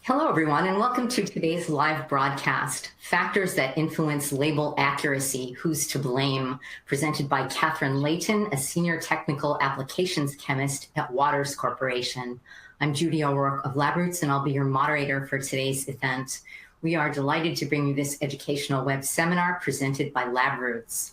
Hello, everyone, and welcome to today's live broadcast, Factors That Influence Label Accuracy, Who's to Blame, presented by Catharine Layton, a Senior Technical Applications Chemist at Waters Corporation. I'm Judy O'Rourke of LabRoots, and I'll be your moderator for today's event. We are delighted to bring you this educational web seminar presented by LabRoots.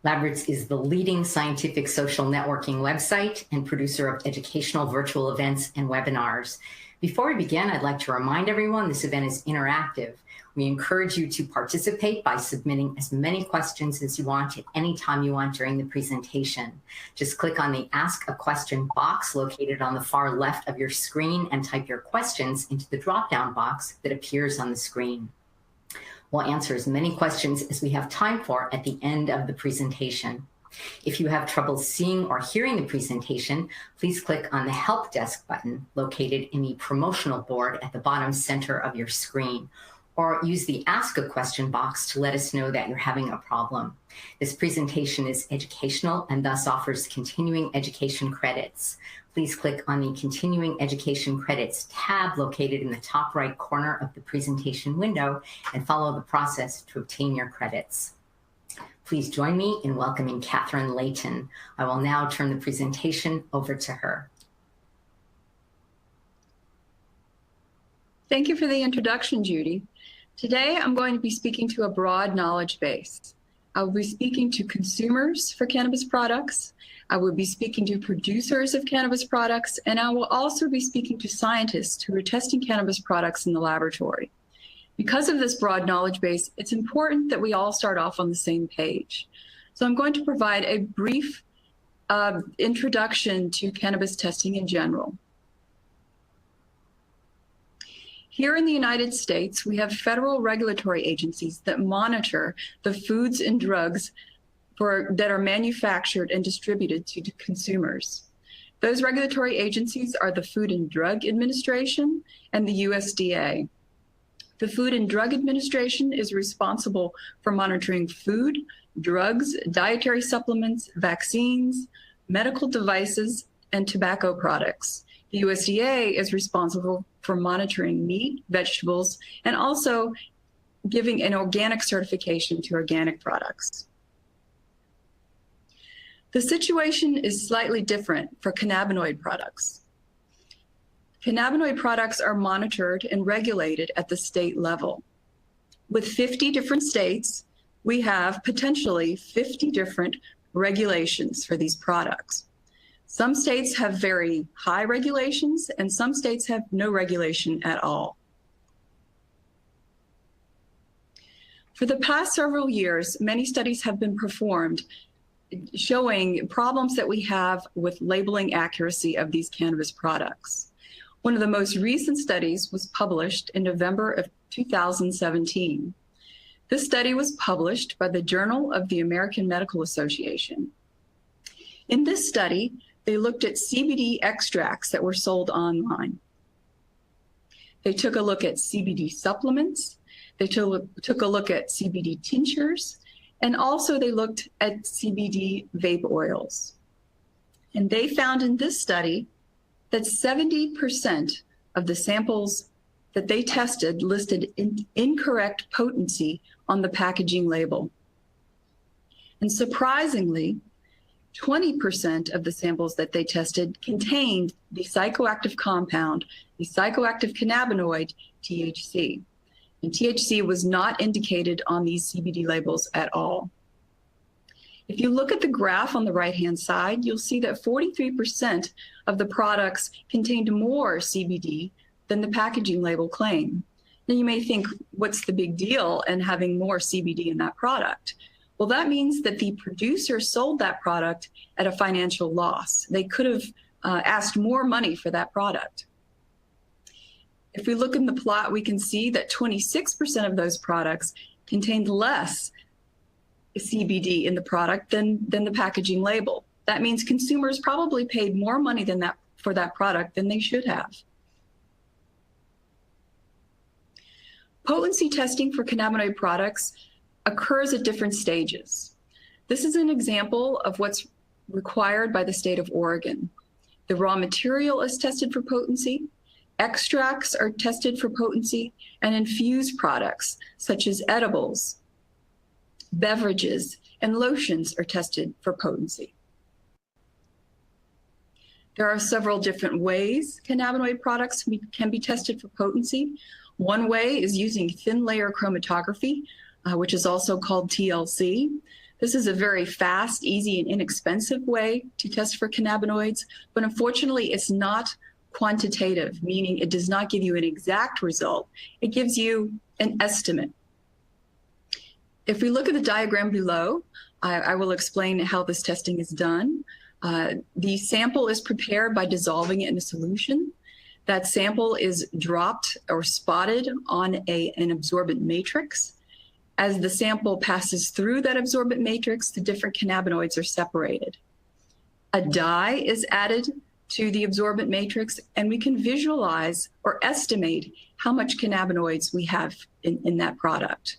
LabRoots is the leading scientific social networking website and producer of educational virtual events and webinars. Before we begin, I'd like to remind everyone this event is interactive. We encourage you to participate by submitting as many questions as you want at any time you want during the presentation. Just click on the Ask a Question box located on the far left of your screen and type your questions into the drop-down box that appears on the screen. We'll answer as many questions as we have time for at the end of the presentation. If you have trouble seeing or hearing the presentation, please click on the Help Desk button located in the promotional board at the bottom center of your screen, or use the Ask a Question box to let us know that you're having a problem. This presentation is educational and thus offers continuing education credits. Please click on the Continuing Education Credits tab located in the top right corner of the presentation window and follow the process to obtain your credits. Please join me in welcoming Catharine Layton. I will now turn the presentation over to her. Thank you for the introduction, Judy. Today, I'm going to be speaking to a broad knowledge base. I will be speaking to consumers for cannabis products. I will be speaking to producers of cannabis products, and I will also be speaking to scientists who are testing cannabis products in the laboratory. Because of this broad knowledge base, it's important that we all start off on the same page. So I'm going to provide a brief introduction to cannabis testing in general. Here in the United States, we have federal regulatory agencies that monitor the foods and drugs that are manufactured and distributed to consumers. Those regulatory agencies are the Food and Drug Administration and the USDA. The Food and Drug Administration is responsible for monitoring food, drugs, dietary supplements, vaccines, medical devices, and tobacco products. The USDA is responsible for monitoring meat, vegetables, and also giving an organic certification to organic products. The situation is slightly different for cannabinoid products. Cannabinoid products are monitored and regulated at the state level. With 50 different states, we have potentially 50 different regulations for these products. Some states have very high regulations, and some states have no regulation at all. For the past several years, many studies have been performed showing problems that we have with labeling accuracy of these cannabis products. One of the most recent studies was published in November of 2017. This study was published by the Journal of the American Medical Association. In this study, they looked at CBD extracts that were sold online. They took a look at CBD supplements. They took a look at CBD tinctures, and also they looked at CBD vape oils. And they found in this study that 70% of the samples that they tested listed incorrect potency on the packaging label. And surprisingly, 20% of the samples that they tested contained the psychoactive compound, the psychoactive cannabinoid, THC. And THC was not indicated on these CBD labels at all. If you look at the graph on the right-hand side, you'll see that 43% of the products contained more CBD than the packaging label claim. Now you may think, what's the big deal in having more CBD in that product? Well, that means that the producer sold that product at a financial loss. They could have asked more money for that product. If we look in the plot, we can see that 26% of those products contained less CBD in the product than the packaging label. That means consumers probably paid more money than that for that product than they should have. Potency testing for cannabinoid products occurs at different stages. This is an example of what's required by the state of Oregon. The raw material is tested for potency. Extracts are tested for potency, and infused products such as edibles, beverages, and lotions are tested for potency. There are several different ways cannabinoid products can be tested for potency. One way is using thin layer chromatography, which is also called TLC. This is a very fast, easy, and inexpensive way to test for cannabinoids, but unfortunately it's not quantitative, meaning it does not give you an exact result. It gives you an estimate. If we look at the diagram below, I will explain how this testing is done. The sample is prepared by dissolving it in a solution. That sample is dropped or spotted on an absorbent matrix. As the sample passes through that absorbent matrix, the different cannabinoids are separated. A dye is added to the absorbent matrix, and we can visualize or estimate how much cannabinoids we have in that product.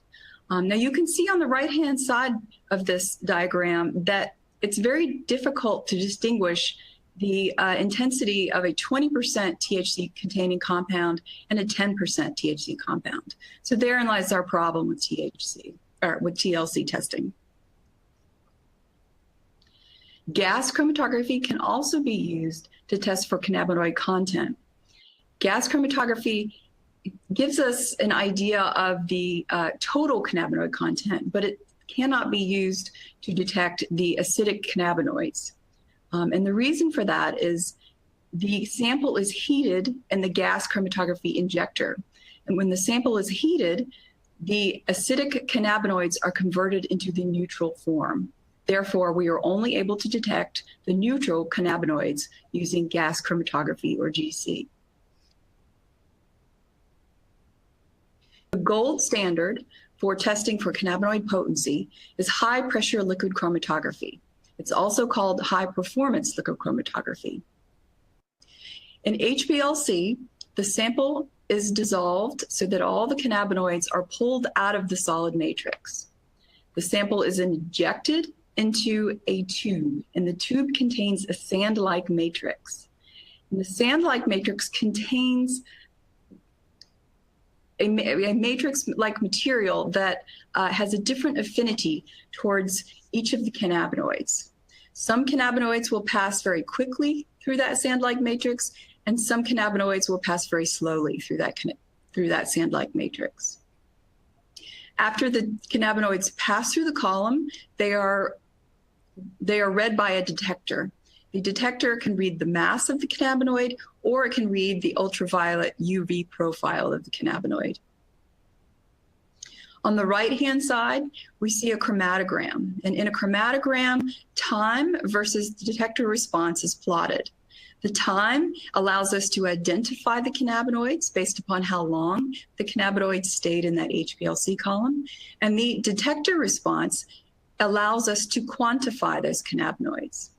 Now you can see on the right-hand side of this diagram that it's very difficult to distinguish the intensity of a 20% THC containing compound and a 10% THC compound. So therein lies our problem with TLC testing. Gas chromatography can also be used to test for cannabinoid content. Gas chromatography gives us an idea of the total cannabinoid content, but it cannot be used to detect the acidic cannabinoids. And the reason for that is the sample is heated in the gas chromatography injector. And when the sample is heated, the acidic cannabinoids are converted into the neutral form. Therefore, we are only able to detect the neutral cannabinoids using gas chromatography, or GC. The gold standard for testing for cannabinoid potency is high-pressure liquid chromatography. It's also called high-performance liquid chromatography. In HPLC, the sample is dissolved so that all the cannabinoids are pulled out of the solid matrix. The sample is injected into a tube, and the tube contains a sand-like matrix. And the sand-like matrix contains a matrix-like material that has a different affinity towards each of the cannabinoids. Some cannabinoids will pass very quickly through that sand-like matrix, and some cannabinoids will pass very slowly through that sand-like matrix. After the cannabinoids pass through the column, they are read by a detector. The detector can read the mass of the cannabinoid, or it can read the ultraviolet UV profile of the cannabinoid. On the right-hand side, we see a chromatogram. And in a chromatogram, time versus the detector response is plotted. The time allows us to identify the cannabinoids based upon how long the cannabinoids stayed in that HPLC column. And the detector response allows us to quantify those cannabinoids.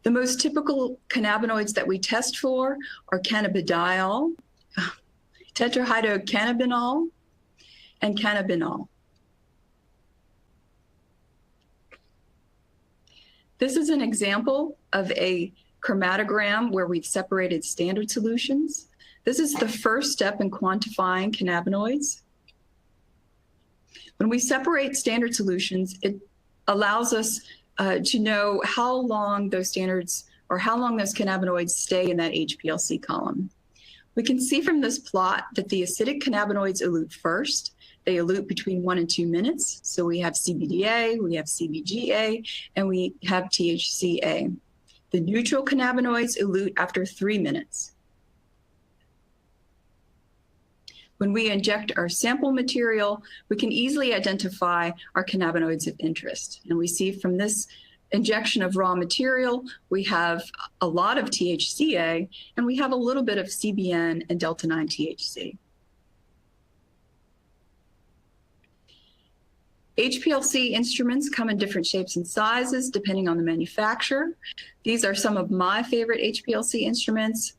The most typical cannabinoids that we test for are cannabidiol, tetrahydrocannabinol, and cannabinol. This is an example of a chromatogram where we've separated standard solutions. This is the first step in quantifying cannabinoids. When we separate standard solutions, it allows us to know how long those standards or how long those cannabinoids stay in that HPLC column. We can see from this plot that the acidic cannabinoids elute first. They elute between 1 and 2 minutes. So we have CBDA, we have CBGA, and we have THCA. The neutral cannabinoids elute after 3 minutes. When we inject our sample material, we can easily identify our cannabinoids of interest. And we see from this injection of raw material, we have a lot of THCA, and we have a little bit of CBN and delta-9 THC. HPLC instruments come in different shapes and sizes depending on the manufacturer. These are some of my favorite HPLC instruments.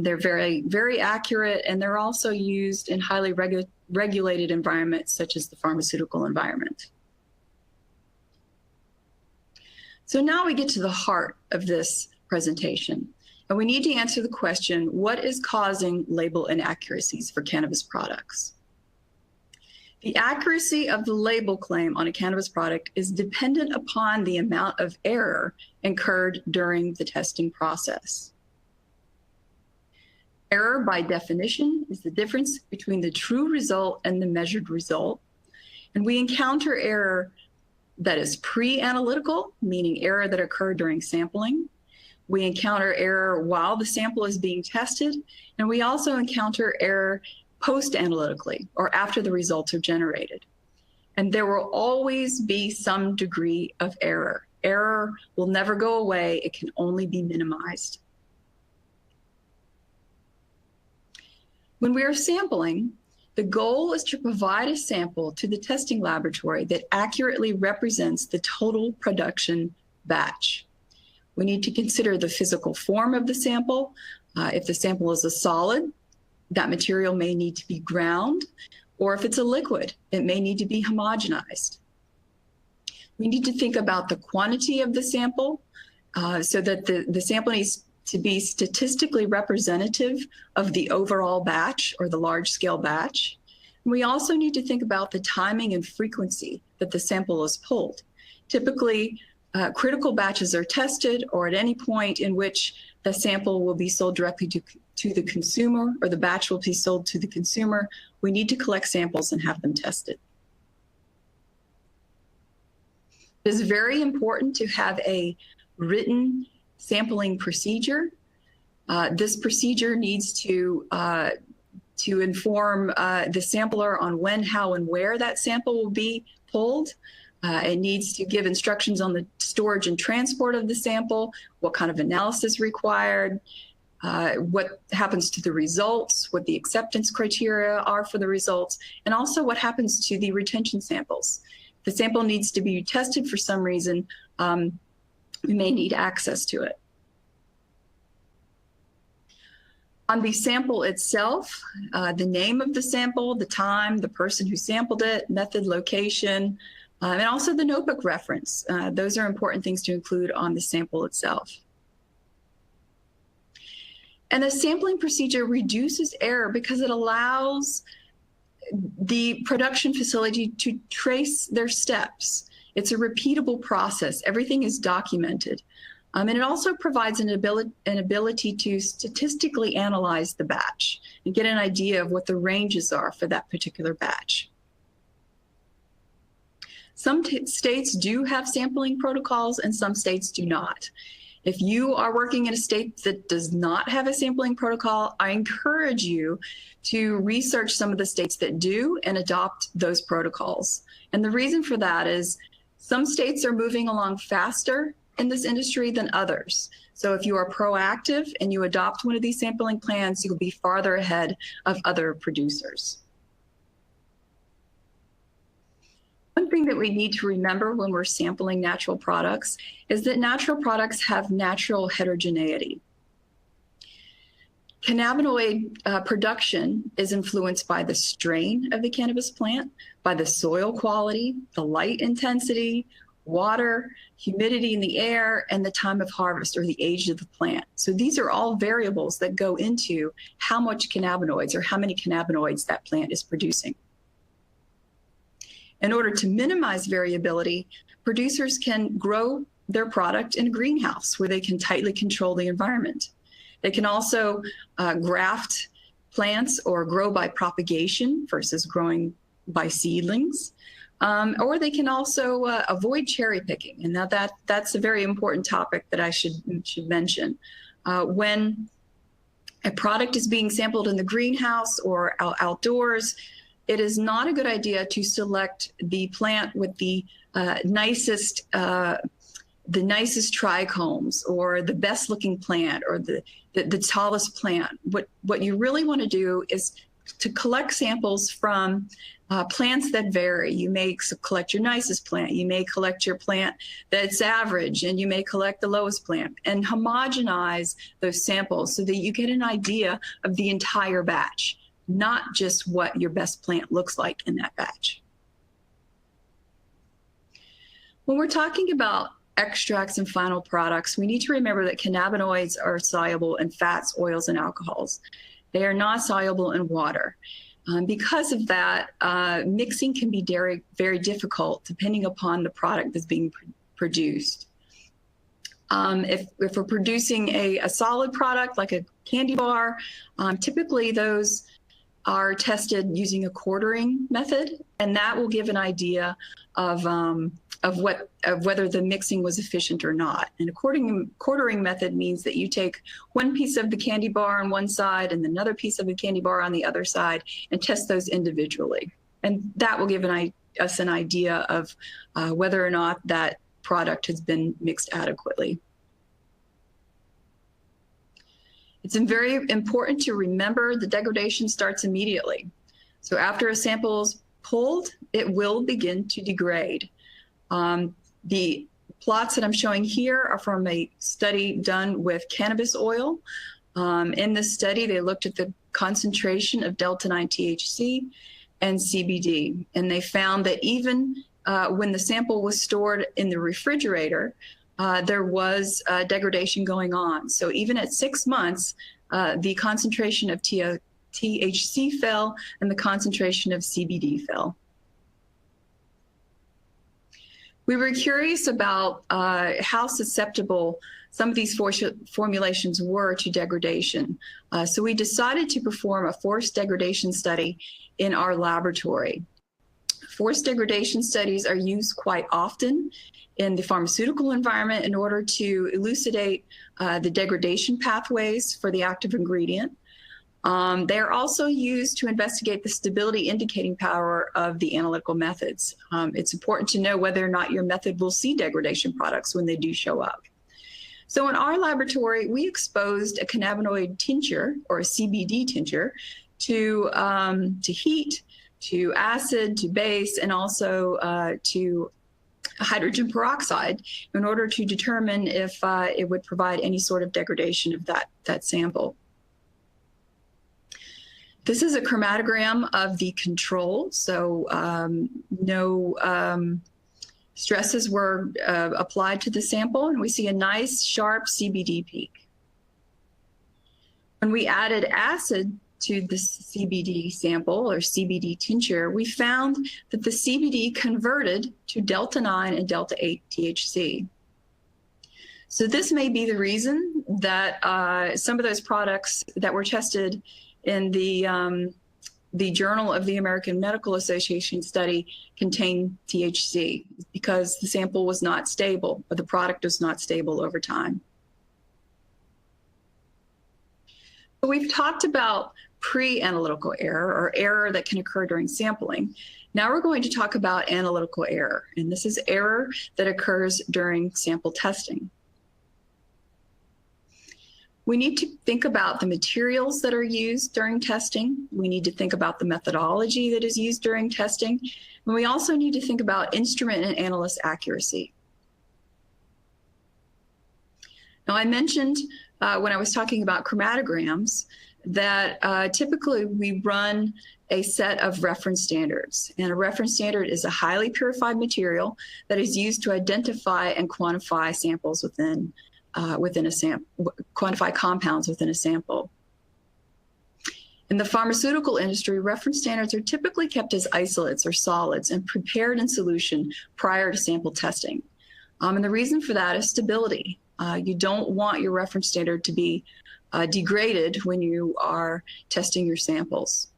They're very, very accurate, and they're also used in highly regulated environments such as the pharmaceutical environment. So now we get to the heart of this presentation. And we need to answer the question, what is causing label inaccuracies for cannabis products? The accuracy of the label claim on a cannabis product is dependent upon the amount of error incurred during the testing process. Error, by definition, is the difference between the true result and the measured result. And we encounter error that is pre-analytical, meaning error that occurred during sampling. We encounter error while the sample is being tested, and we also encounter error post-analytically, or after the results are generated. And there will always be some degree of error. Error will never go away. It can only be minimized. When we are sampling, the goal is to provide a sample to the testing laboratory that accurately represents the total production batch. We need to consider the physical form of the sample. If the sample is a solid, that material may need to be ground, or if it's a liquid, it may need to be homogenized. We need to think about the quantity of the sample so that the sample needs to be statistically representative of the overall batch or the large-scale batch. We also need to think about the timing and frequency that the sample is pulled. Typically, critical batches are tested, or at any point in which the sample will be sold directly to the consumer, or the batch will be sold to the consumer. We need to collect samples and have them tested. It is very important to have a written sampling procedure. This procedure needs to inform the sampler on when, how, and where that sample will be pulled. It needs to give instructions on the storage and transport of the sample, what kind of analysis required, what happens to the results, what the acceptance criteria are for the results, and also what happens to the retention samples. If the sample needs to be tested for some reason, we may need access to it. On the sample itself, the name of the sample, the time, the person who sampled it, method, location, and also the notebook reference. Those are important things to include on the sample itself. And the sampling procedure reduces error because it allows the production facility to trace their steps. It's a repeatable process. Everything is documented. And it also provides an ability to statistically analyze the batch and get an idea of what the ranges are for that particular batch. Some states do have sampling protocols and some states do not. If you are working in a state that does not have a sampling protocol, I encourage you to research some of the states that do and adopt those protocols. And the reason for that is some states are moving along faster in this industry than others. So if you are proactive and you adopt one of these sampling plans, you'll be farther ahead of other producers. One thing that we need to remember when we're sampling natural products is that natural products have natural heterogeneity. Cannabinoid production is influenced by the strain of the cannabis plant, by the soil quality, the light intensity, water, humidity in the air, and the time of harvest or the age of the plant. So these are all variables that go into how much cannabinoids or how many cannabinoids that plant is producing. In order to minimize variability, producers can grow their product in a greenhouse where they can tightly control the environment. They can also graft plants or grow by propagation versus growing by seedlings. Or they can also avoid cherry picking. And now that's a very important topic that I should mention. When a product is being sampled in the greenhouse or outdoors, it is not a good idea to select the plant with the nicest trichomes or the best looking plant or the tallest plant. What you really want to do is to collect samples from plants that vary. You may collect your nicest plant, you may collect your plant that's average, and you may collect the lowest plant, and homogenize those samples so that you get an idea of the entire batch, not just what your best plant looks like in that batch. When we're talking about extracts and final products, we need to remember that cannabinoids are soluble in fats, oils, and alcohols. They are not soluble in water. Because of that, mixing can be very difficult depending upon the product that's being produced. If we're producing a solid product like a candy bar, typically those are tested using a quartering method, and that will give an idea of whether the mixing was efficient or not. And a quartering method means that you take one piece of the candy bar on one side and another piece of the candy bar on the other side and test those individually. And that will give us an idea of whether or not that product has been mixed adequately. It's very important to remember the degradation starts immediately. So after a sample is pulled, it will begin to degrade. The plots that I'm showing here are from a study done with cannabis oil. In this study, they looked at the concentration of delta-9 THC and CBD, and they found that even when the sample was stored in the refrigerator, there was degradation going on. So even at 6 months, the concentration of THC fell and the concentration of CBD fell. We were curious about how susceptible some of these formulations were to degradation. So we decided to perform a forced degradation study in our laboratory. Forced degradation studies are used quite often in the pharmaceutical environment in order to elucidate the degradation pathways for the active ingredient. They are also used to investigate the stability indicating power of the analytical methods. It's important to know whether or not your method will see degradation products when they do show up. So in our laboratory, we exposed a cannabinoid tincture, or a CBD tincture, to heat, to acid, to base, and also to hydrogen peroxide in order to determine if it would provide any sort of degradation of that sample. This is a chromatogram of the control, so no stresses were applied to the sample, and we see a nice sharp CBD peak. When we added acid to the CBD sample, or CBD tincture, we found that the CBD converted to delta-9 and delta-8 THC. So this may be the reason that some of those products that were tested in the Journal of the American Medical Association study contain THC, because the sample was not stable, or the product was not stable over time. So we've talked about pre-analytical error, or error that can occur during sampling. Now we're going to talk about analytical error, and this is error that occurs during sample testing. We need to think about the materials that are used during testing. We need to think about the methodology that is used during testing. And we also need to think about instrument and analyst accuracy. Now, I mentioned when I was talking about chromatograms that typically we run a set of reference standards. And a reference standard is a highly purified material that is used to identify and quantify samples within a sample, quantify compounds within a sample. In the pharmaceutical industry, reference standards are typically kept as isolates or solids and prepared in solution prior to sample testing. And the reason for that is stability. You don't want your reference standard to be degraded when you are testing your samples.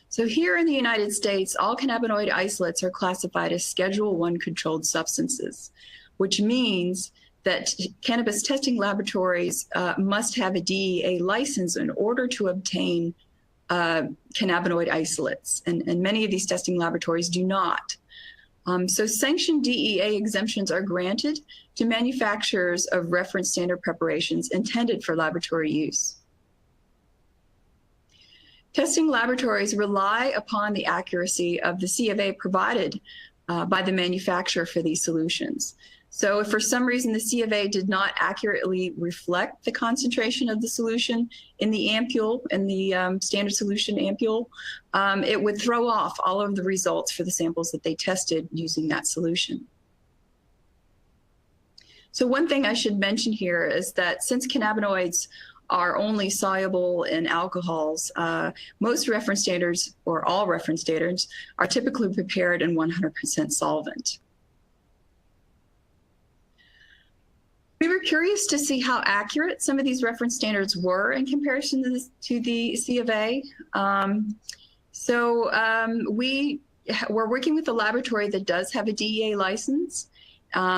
So here in the United States, all cannabinoid isolates are classified as Schedule I controlled substances, which means that cannabis testing laboratories must have a DEA license in order to obtain cannabinoid isolates, and many of these testing laboratories do not. So sanctioned DEA exemptions are granted to manufacturers of reference standard preparations intended for laboratory use. Testing laboratories rely upon the accuracy of the C of A provided by the manufacturer for these solutions. So if for some reason the C of A did not accurately reflect the concentration of the solution in the ampule, in the standard solution ampule, it would throw off all of the results for the samples that they tested using that solution. So one thing I should mention here is that since cannabinoids are only soluble in alcohols, most reference standards, or all reference standards, are typically prepared in 100% solvent. We were curious to see how accurate some of these reference standards were in comparison to the C of A. We were working with a laboratory that does have a DEA license.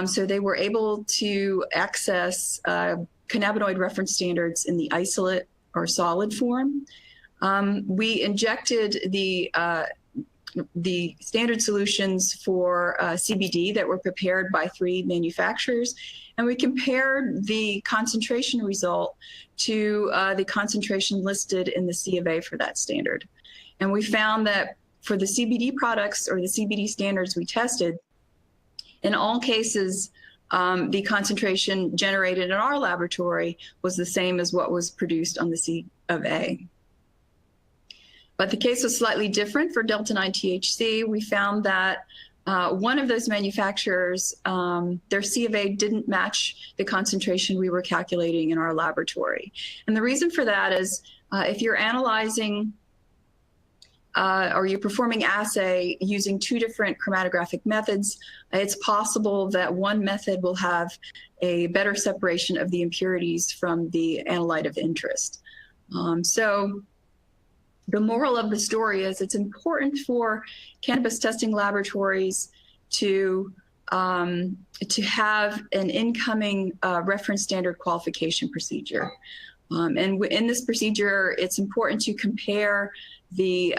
So they were able to access cannabinoid reference standards in the isolate or solid form. We injected the standard solutions for CBD that were prepared by 3 manufacturers, and we compared the concentration result to the concentration listed in the C of A for that standard. And we found that for the CBD products, or the CBD standards we tested, in all cases, the concentration generated in our laboratory was the same as what was produced on the C of A. But the case was slightly different for delta-9 THC. We found that one of those manufacturers, their C of A didn't match the concentration we were calculating in our laboratory. And the reason for that is if you're analyzing or you're performing assay using 2 different chromatographic methods, it's possible that one method will have a better separation of the impurities from the analyte of interest. So the moral of the story is it's important for cannabis testing laboratories to have an incoming reference standard qualification procedure. And in this procedure, it's important to compare the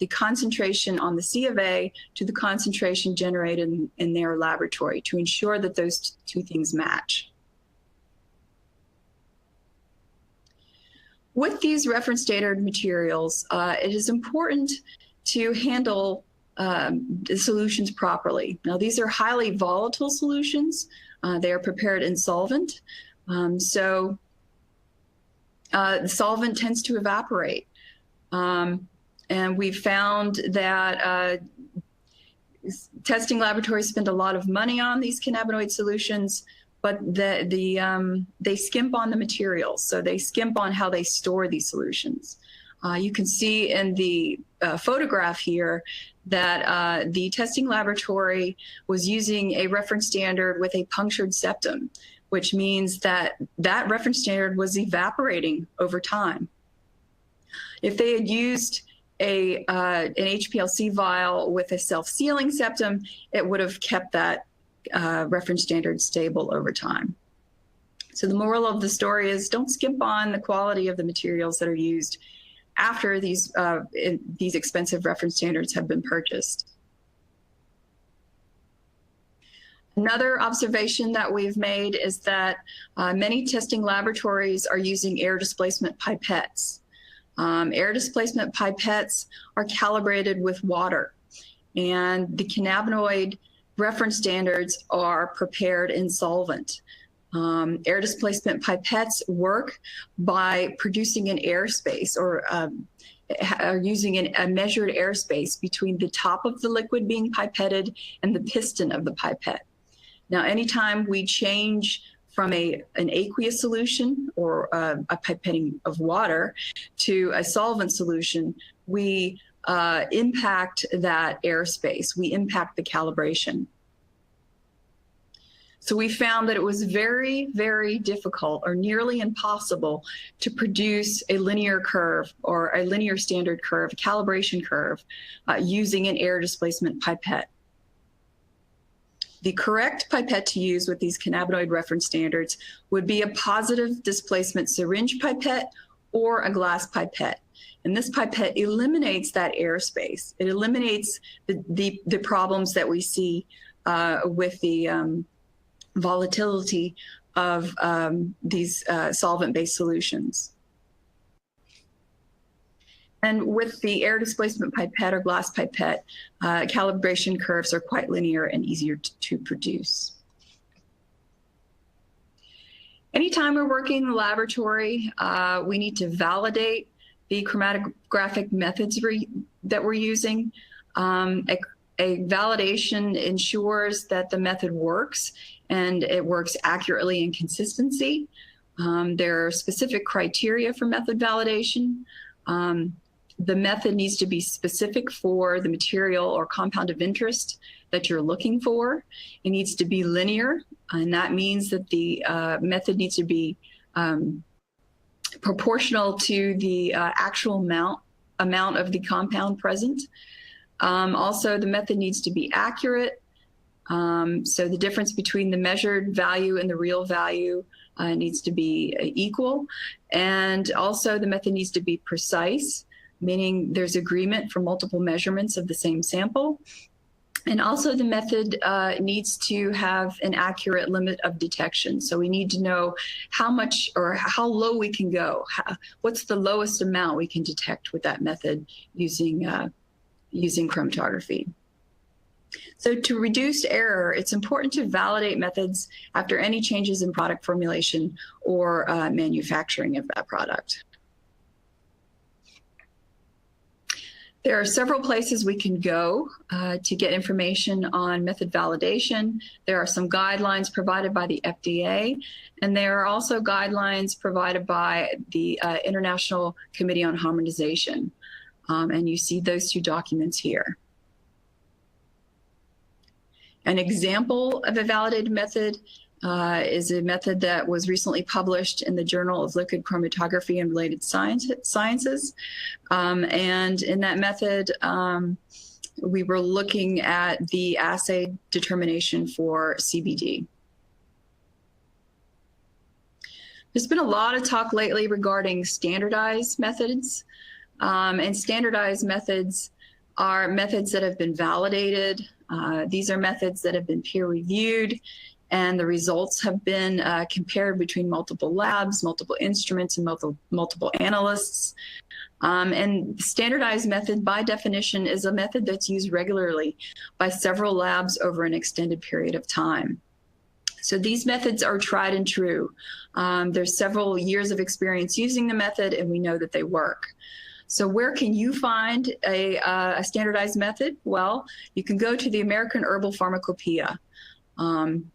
concentration on the C of A to the concentration generated in their laboratory to ensure that those 2 things match. With these reference standard materials, it is important to handle the solutions properly. Now, these are highly volatile solutions. They are prepared in solvent. The solvent tends to evaporate. And we found that testing laboratories spend a lot of money on these cannabinoid solutions, but they skimp on the materials. So they skimp on how they store these solutions. You can see in the photograph here that the testing laboratory was using a reference standard with a punctured septum, which means that that reference standard was evaporating over time. If they had used an HPLC vial with a self-sealing septum, it would have kept that reference standard stable over time. So the moral of the story is don't skimp on the quality of the materials that are used after these expensive reference standards have been purchased. Another observation that we've made is that many testing laboratories are using air displacement pipettes. Air displacement pipettes are calibrated with water, and the cannabinoid reference standards are prepared in solvent. Air displacement pipettes work by producing an airspace or using a measured airspace between the top of the liquid being pipetted and the piston of the pipette. Now, anytime we change from an aqueous solution or a pipetting of water to a solvent solution, we impact that airspace. We impact the calibration. So we found that it was very, very difficult or nearly impossible to produce a linear curve or a linear standard curve, a calibration curve, using an air displacement pipette. The correct pipette to use with these cannabinoid reference standards would be a positive displacement syringe pipette or a glass pipette. And this pipette eliminates that airspace. It eliminates the problems that we see with the volatility of these solvent-based solutions. And with the air displacement pipette or glass pipette, calibration curves are quite linear and easier to produce. Anytime we're working in the laboratory, we need to validate the chromatographic methods that we're using. A validation ensures that the method works and it works accurately and consistency. There are specific criteria for method validation. The method needs to be specific for the material or compound of interest that you're looking for. It needs to be linear, and that means that the method needs to be proportional to the actual amount of the compound present. Also, the method needs to be accurate. So the difference between the measured value and the real value needs to be equal. And also the method needs to be precise, meaning there's agreement for multiple measurements of the same sample. And also the method needs to have an accurate limit of detection. So we need to know how much or how low we can go. What's the lowest amount we can detect with that method using chromatography. So to reduce error, it's important to validate methods after any changes in product formulation or manufacturing of that product. There are several places we can go to get information on method validation. There are some guidelines provided by the FDA, and there are also guidelines provided by the International Committee on Harmonization. And you see those two documents here. An example of a validated method is a method that was recently published in the Journal of Liquid Chromatography and Related Sciences. And in that method, we were looking at the assay determination for CBD. There's been a lot of talk lately regarding standardized methods. And standardized methods are methods that have been validated. These are methods that have been peer-reviewed, and the results have been compared between multiple labs, multiple instruments, and multiple analysts. And standardized method, by definition, is a method that's used regularly by several labs over an extended period of time. So these methods are tried and true. There's several years of experience using the method, and we know that they work. So where can you find a standardized method? Well, you can go to the American Herbal Pharmacopoeia. In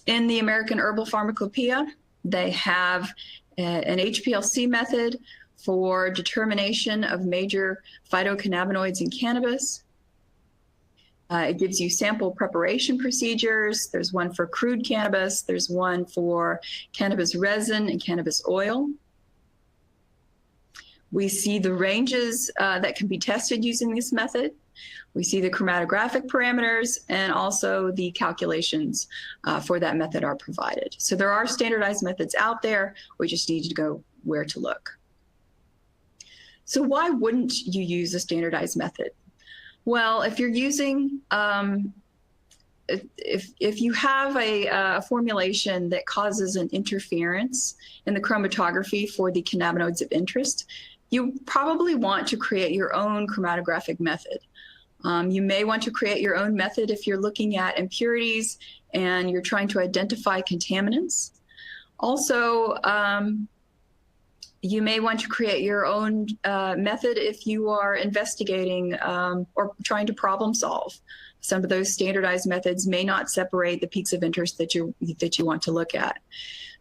the American Herbal Pharmacopoeia, they have an HPLC method for determination of major phytocannabinoids in cannabis. It gives you sample preparation procedures. There's one for crude cannabis. There's one for cannabis resin and cannabis oil. We see the ranges that can be tested using this method. We see the chromatographic parameters, and also the calculations for that method are provided. So there are standardized methods out there. We just need to go where to look. So why wouldn't you use a standardized method? Well, if you're using, if you have a formulation that causes an interference in the chromatography for the cannabinoids of interest, you probably want to create your own chromatographic method. You may want to create your own method if you're looking at impurities and you're trying to identify contaminants. Also, you may want to create your own method if you are investigating or trying to problem solve. Some of those standardized methods may not separate the peaks of interest that you want to look at.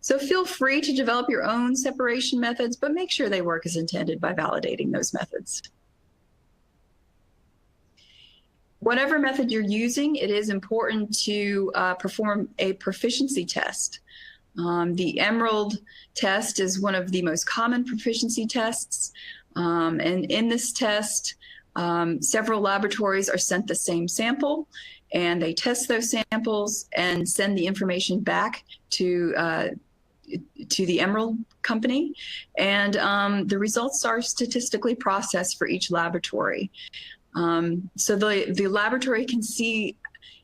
So feel free to develop your own separation methods, but make sure they work as intended by validating those methods. Whatever method you're using, it is important to perform a proficiency test. The Emerald test is one of the most common proficiency tests. And in this test, several laboratories are sent the same sample, and they test those samples and send the information back to the Emerald company. And the results are statistically processed for each laboratory. So the laboratory can see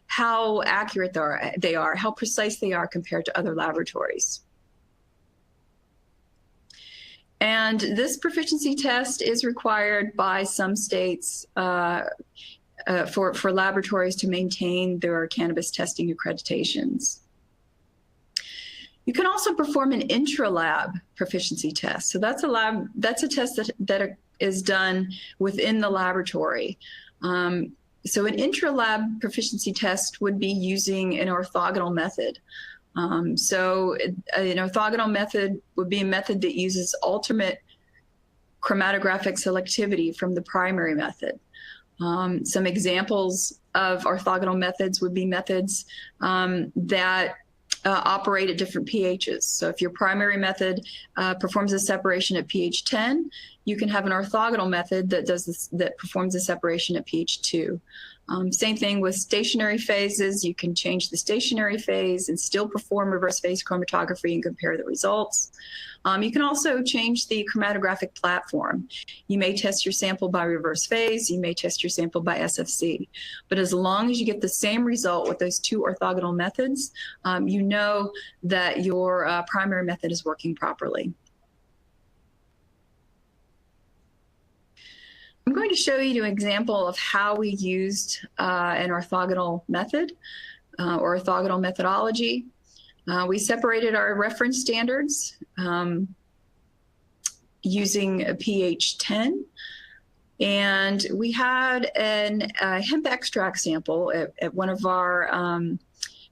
how accurate they are, how precise they are compared to other laboratories. And this proficiency test is required by some states for laboratories to maintain their cannabis testing accreditations. You can also perform an InterLab proficiency test. So that's a test that is done within the laboratory. So an intra-lab proficiency test would be using an orthogonal method. So an orthogonal method would be a method that uses alternate chromatographic selectivity from the primary method. Some examples of orthogonal methods would be methods that operate at different pHs. So if your primary method performs a separation at pH 10, you can have an orthogonal method that does this, that performs a separation at pH 2. Same thing with stationary phases. You can change the stationary phase and still perform reverse phase chromatography and compare the results. You can also change the chromatographic platform. You may test your sample by reverse phase, you may test your sample by SFC, but as long as you get the same result with those two orthogonal methods, you know that your primary method is working properly. I'm going to show you an example of how we used an orthogonal method or orthogonal methodology. We separated our reference standards using a pH 10, and we had a hemp extract sample at one of our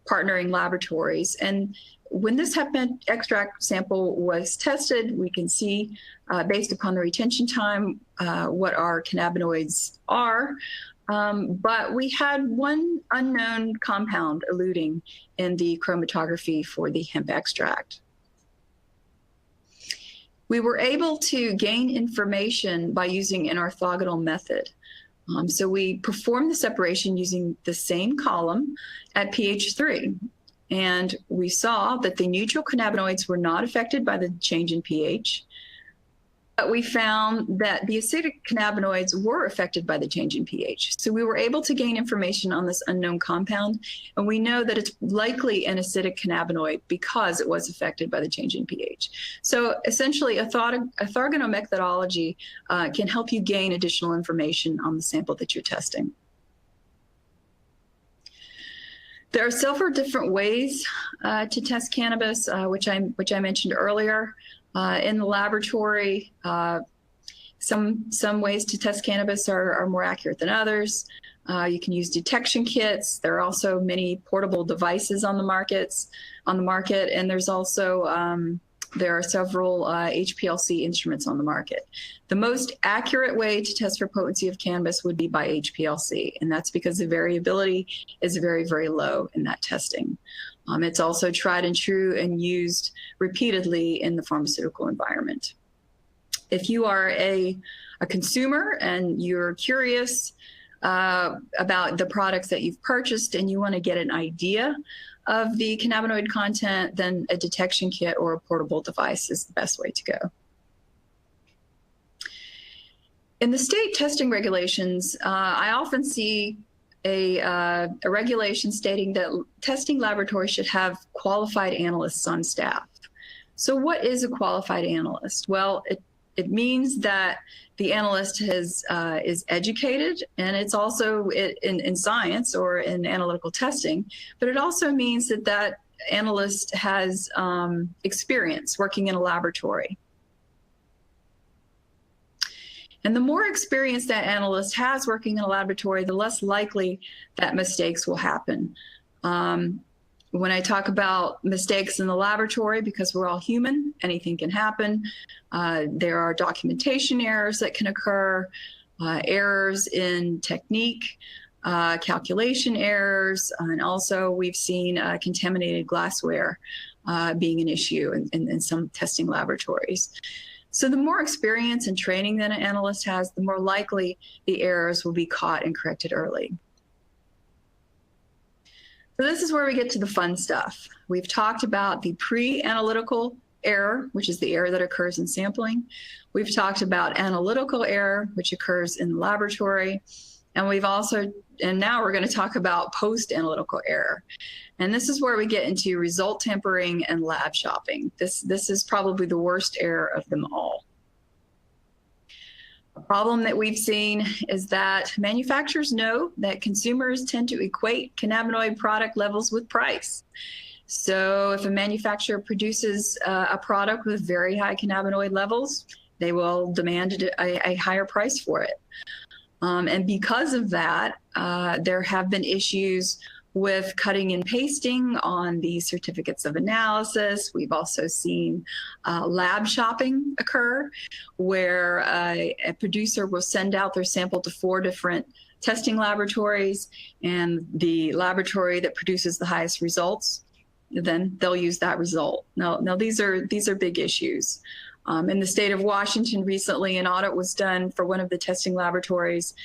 partnering laboratories. And when this hemp extract sample was tested, we can see, based upon the retention time, what our cannabinoids are. But we had one unknown compound eluting in the chromatography for the hemp extract. We were able to gain information by using an orthogonal method. So we performed the separation using the same column at pH 3. And we saw that the neutral cannabinoids were not affected by the change in pH. But we found that the acidic cannabinoids were affected by the change in pH. So we were able to gain information on this unknown compound, and we know that it's likely an acidic cannabinoid because it was affected by the change in pH. So essentially, orthogonal methodology can help you gain additional information on the sample that you're testing. There are several different ways to test cannabis, which I mentioned earlier. In the laboratory, some ways to test cannabis are more accurate than others. You can use detection kits. There are also many portable devices on the market, and there's also there are several HPLC instruments on the market. The most accurate way to test for potency of cannabis would be by HPLC, and that's because the variability is very, very low in that testing. It's also tried and true and used repeatedly in the pharmaceutical environment. If you are a consumer and you're curious about the products that you've purchased and you want to get an idea of the cannabinoid content, then a detection kit or a portable device is the best way to go. In the state testing regulations, I often see a regulation stating that testing laboratories should have qualified analysts on staff. So what is a qualified analyst? Well, it means that the analyst is educated, and it's also in science or in analytical testing, but it also means that that analyst has experience working in a laboratory. And the more experience that analyst has working in a laboratory, the less likely that mistakes will happen. When I talk about mistakes in the laboratory, because we're all human, anything can happen. There are documentation errors that can occur, errors in technique, calculation errors, and also we've seen contaminated glassware being an issue in some testing laboratories. So the more experience and training that an analyst has, the more likely the errors will be caught and corrected early. So this is where we get to the fun stuff. We've talked about the pre-analytical error, which is the error that occurs in sampling. We've talked about analytical error, which occurs in the laboratory. And now we're going to talk about post-analytical error. And this is where we get into result tampering and lab shopping. This is probably the worst error of them all. A problem that we've seen is that manufacturers know that consumers tend to equate cannabinoid product levels with price. So if a manufacturer produces a product with very high cannabinoid levels, they will demand a higher price for it. And because of that, there have been issues with cutting and pasting on the certificates of analysis. We've also seen lab shopping occur, where a producer will send out their sample to 4 different testing laboratories, and the laboratory that produces the highest results, then they'll use that result. Now these are big issues. In the state of Washington recently, an audit was done for one of the testing laboratories,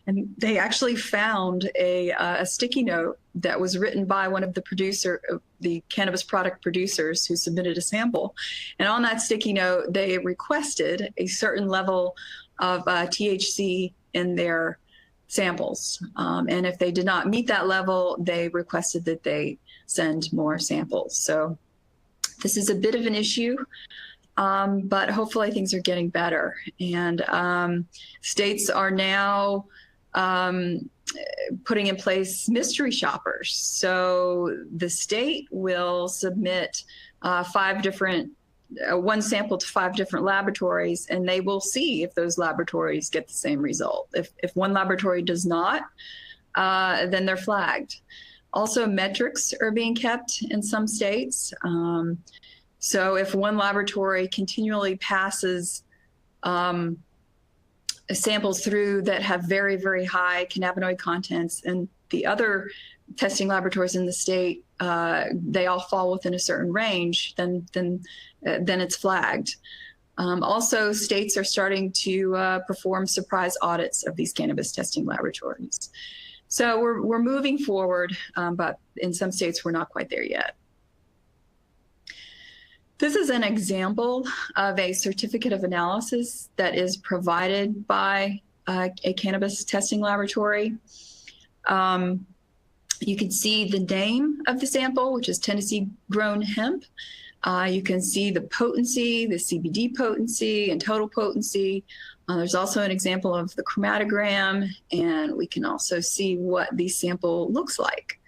and they actually found a sticky note that was written by one of the cannabis product producers who submitted a sample. And on that sticky note, they requested a certain level of THC in their samples. And if they did not meet that level, they requested that they send more samples. So this is a bit of an issue. But hopefully things are getting better. And states are now putting in place mystery shoppers. So the state will submit 5 different, one sample to 5 different laboratories, and they will see if those laboratories get the same result. If one laboratory does not, then they're flagged. Also, metrics are being kept in some states. So if one laboratory continually passes samples through that have very, very high cannabinoid contents, and the other testing laboratories in the state, they all fall within a certain range, then it's flagged. Also, states are starting to perform surprise audits of these cannabis testing laboratories. So we're moving forward, but in some states we're not quite there yet. This is an example of a certificate of analysis that is provided by a cannabis testing laboratory. You can see the name of the sample, which is Tennessee grown hemp. You can see the potency, the CBD potency and total potency. There's also an example of the chromatogram, and we can also see what the sample looks like.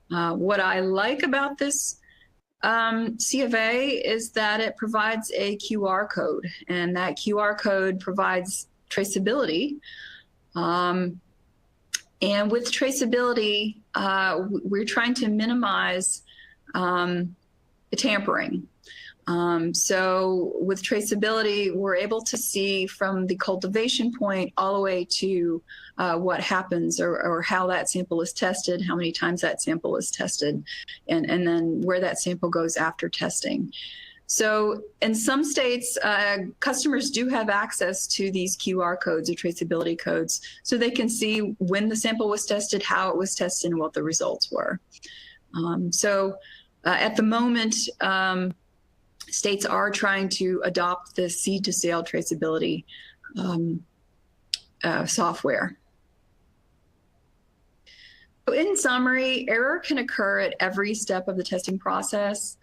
What I like about this C of A is that it provides a QR code, and that QR code provides traceability. And with traceability, we're trying to minimize tampering. So with traceability, we're able to see from the cultivation point all the way to what happens or how that sample is tested, how many times that sample is tested, and then where that sample goes after testing. So in some states, customers do have access to these QR codes or traceability codes, so they can see when the sample was tested, how it was tested, and what the results were. At the moment, states are trying to adopt the seed to sale traceability software. So in summary, error can occur at every step of the testing process.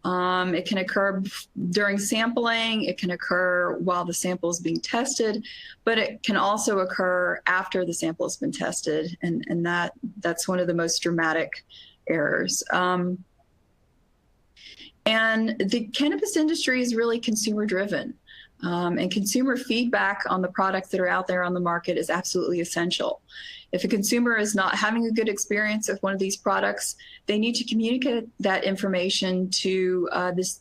It can occur during sampling, it can occur while the sample is being tested, but it can also occur after the sample has been tested, and that's one of the most dramatic errors. And the cannabis industry is really consumer driven, and consumer feedback on the products that are out there on the market is absolutely essential. If a consumer is not having a good experience with one of these products, they need to communicate that information to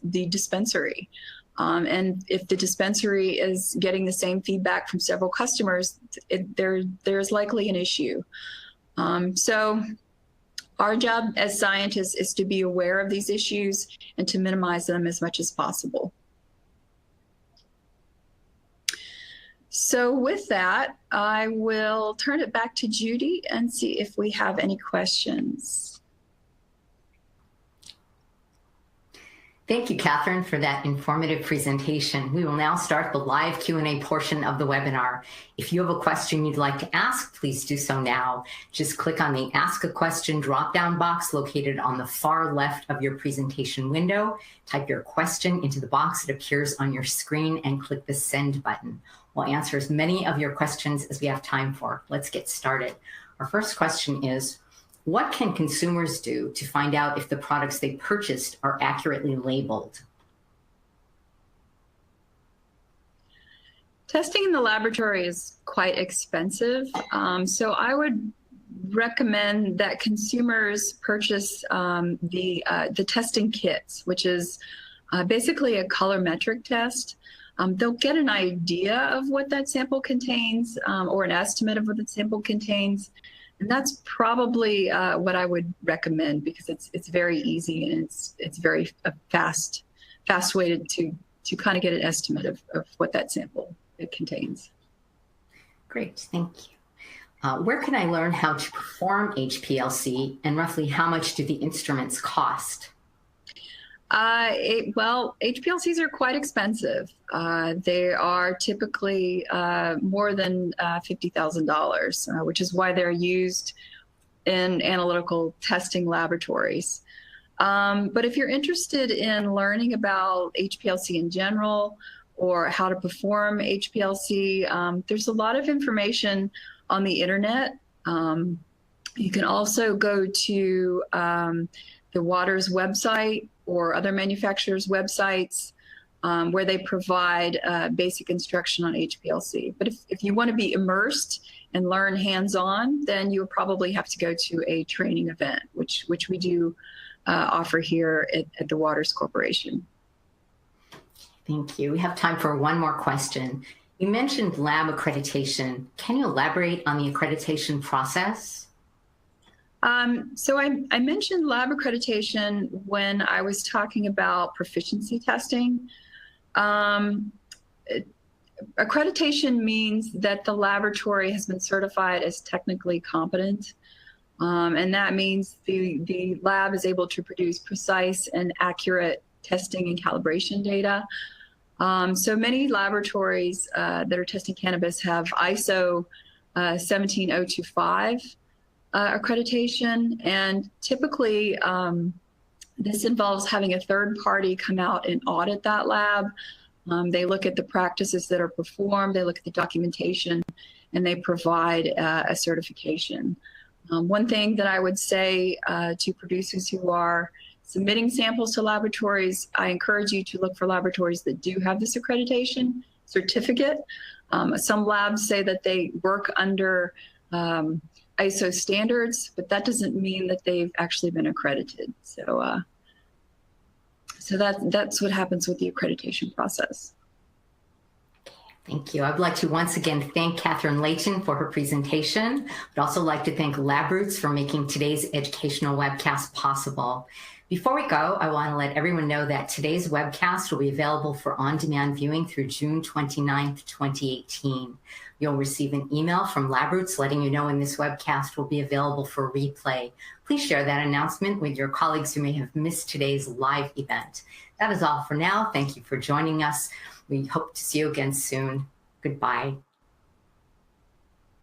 the dispensary. And if the dispensary is getting the same feedback from several customers, there's likely an issue. So our job as scientists is to be aware of these issues and to minimize them as much as possible. So with that, I will turn it back to Judy and see if we have any questions. Thank you, Catherine, for that informative presentation. We will now start the live Q&A portion of the webinar. If you have a question you'd like to ask, please do so now. Just click on the Ask a Question drop-down box located on the far left of your presentation window. Type your question into the box that appears on your screen and click the Send button. We'll answer as many of your questions as we have time for. Let's get started. Our first question is, what can consumers do to find out if the products they purchased are accurately labeled? Testing in the laboratory is quite expensive, so I would recommend that consumers purchase the testing kits, which is basically a colorimetric test. They'll get an idea of what that sample contains, or an estimate of what the sample contains, and that's probably what I would recommend, because it's very easy and it's very fast way to kind of get an estimate of what that sample it contains. Great, thank you. Where can I learn how to perform HPLC, and roughly how much do the instruments cost? Well, HPLCs are quite expensive. They are typically more than $50,000, which is why they're used in analytical testing laboratories. But if you're interested in learning about HPLC in general, or how to perform HPLC, there's a lot of information on the internet. You can also go to the Waters website or other manufacturers' websites, where they provide basic instruction on HPLC. But if you want to be immersed and learn hands-on, then you would probably have to go to a training event, which we do offer here at the Waters Corporation. Thank you. We have time for one more question. You mentioned lab accreditation. Can you elaborate on the accreditation process? So I mentioned lab accreditation when I was talking about proficiency testing. Accreditation means that the laboratory has been certified as technically competent. And that means the lab is able to produce precise and accurate testing and calibration data. So many laboratories that are testing cannabis have ISO 17025 accreditation, and typically this involves having a third party come out and audit that lab. They look at the practices that are performed, they look at the documentation, and they provide a certification. One thing that I would say to producers who are submitting samples to laboratories, I encourage you to look for laboratories that do have this accreditation certificate. Some labs say that they work under ISO standards, but that doesn't mean that they've actually been accredited. So that's what happens with the accreditation process. Thank you. I'd like to once again thank Catharine Layton for her presentation. I'd also like to thank LabRoots for making today's educational webcast possible. Before we go, I want to let everyone know that today's webcast will be available for on-demand viewing through June 29th, 2018. You'll receive an email from LabRoots letting you know when this webcast will be available for replay. Please share that announcement with your colleagues who may have missed today's live event. That is all for now. Thank you for joining us. We hope to see you again soon. Goodbye.